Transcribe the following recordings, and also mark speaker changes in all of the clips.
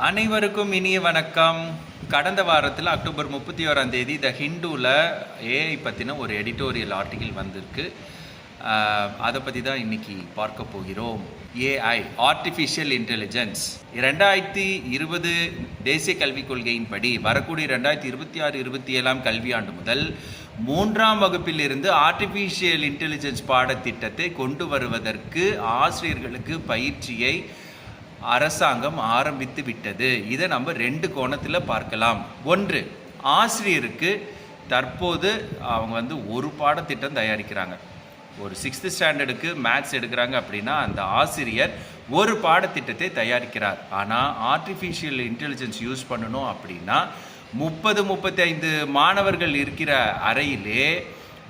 Speaker 1: அனைவருக்கும் இனிய வணக்கம். கடந்த வாரத்தில் அக்டோபர் 31ஆம் தேதி த ஹிந்துவில் ஏஐ பற்றின ஒரு எடிட்டோரியல் ஆர்டிகிள் வந்திருக்கு. அதை பற்றி தான் இன்றைக்கி பார்க்க போகிறோம். ஏஐ ஆர்டிஃபிஷியல் இன்டெலிஜென்ஸ் 2020 தேசிய கல்விக் கொள்கையின்படி வரக்கூடிய 2026-27 கல்வியாண்டு முதல் 3ஆம் வகுப்பிலிருந்து ஆர்டிஃபிஷியல் இன்டெலிஜென்ஸ் பாடத்திட்டத்தை கொண்டு வருவதற்கு ஆசிரியர்களுக்கு பயிற்சியை அரசாங்கம் ஆரம்பித்து விட்டது. இதை நம்ம 2 கோணத்தில் பார்க்கலாம். ஒன்று, ஆசிரியருக்கு தற்போது அவங்க ஒரு பாடத்திட்டம் தயாரிக்கிறாங்க. ஒரு 6th ஸ்டாண்டர்டுக்கு மேத்ஸ் எடுக்கிறாங்க அப்படின்னா அந்த ஆசிரியர் ஒரு பாடத்திட்டத்தை தயாரிக்கிறார். ஆனால் ஆர்டிஃபிஷியல் இன்டெலிஜென்ஸ் யூஸ் பண்ணணும் அப்படின்னா 30-35 மாணவர்கள் இருக்கிற அறையிலே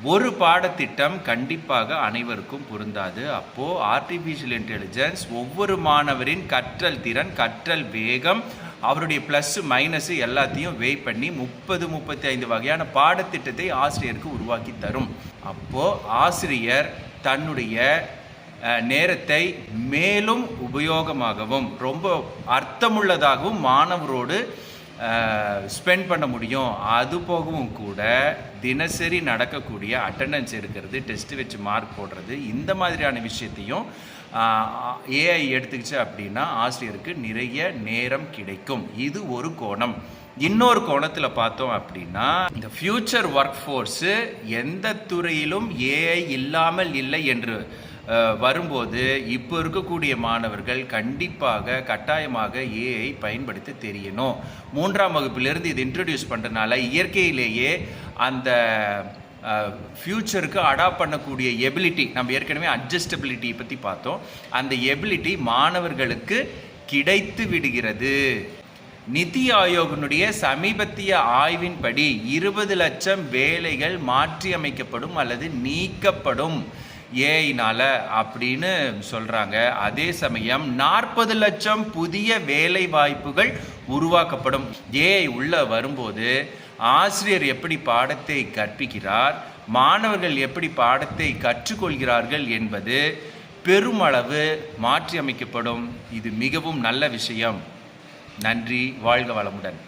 Speaker 1: ஒரு பாடத்திட்டம் கண்டிப்பாக அனைவருக்கும் பொருந்தாது. அப்போது ஆர்டிஃபிஷியல் இன்டெலிஜென்ஸ் ஒவ்வொரு மாணவரின் கற்றல் திறன், கற்றல் வேகம், அவருடைய ப்ளஸ்ஸு மைனஸு எல்லாத்தையும் வெயிட் பண்ணி 30-35 வகையான பாடத்திட்டத்தை ஆசிரியருக்கு உருவாக்கி தரும். அப்போது ஆசிரியர் தன்னுடைய நேரத்தை மேலும் உபயோகமாகவும் ரொம்ப அர்த்தமுள்ளதாகவும் மாணவரோடு ஸ்பெண்ட் பண்ண முடியும். அது போகவும் கூட தினசரி நடக்கக்கூடிய அட்டெண்டன்ஸ் எடுக்கிறது, டெஸ்ட் வச்சு மார்க் போடுறது, இந்த மாதிரியான விஷயத்தையும் ஏஐ எடுத்துக்கிச்சு அப்படின்னா ஆசிரியருக்கு நிறைய நேரம் கிடைக்கும். இது ஒரு கோணம். இன்னொரு கோணத்தில் பார்த்தோம் அப்படின்னா இந்த ஃப்யூச்சர் ஒர்க் ஃபோர்ஸு எந்த துறையிலும் ஏஐ இல்லாமல் இல்லை என்று வரும்போது இப்போ இருக்கக்கூடிய மாணவர்கள் கண்டிப்பாக கட்டாயமாக ஏஐ பயன்படுத்த தெரியணும். 3ஆம் வகுப்பிலிருந்து இது இன்ட்ரடியூஸ் பண்ணுறதுனால இயற்கையிலேயே அந்த ஃப்யூச்சருக்கு அடாப்ட் பண்ணக்கூடிய எபிலிட்டி, நம்ம ஏற்கனவே அட்ஜஸ்டபிலிட்டி பற்றி பார்த்தோம், அந்த எபிலிட்டி மாணவர்களுக்கு கிடைத்து விடுகிறது. நிதி ஆயோகனுடைய சமீபத்திய ஆய்வின்படி 20 லட்சம் வேலைகள் மாற்றியமைக்கப்படும் அல்லது நீக்கப்படும் ஏஐனால அப்படின்னு சொல்கிறாங்க. அதே சமயம் 40 லட்சம் புதிய வேலை வாய்ப்புகள் உருவாக்கப்படும். ஏஐ உள்ள வரும்போது ஆசிரியர் எப்படி பாடத்தை கற்பிக்கிறார், மாணவர்கள் எப்படி பாடத்தை கற்றுக்கொள்கிறார்கள் என்பது பெருமளவு மாற்றியமைக்கப்படும். இது மிகவும் நல்ல விஷயம். நன்றி. வாழ்க வளமுடன்.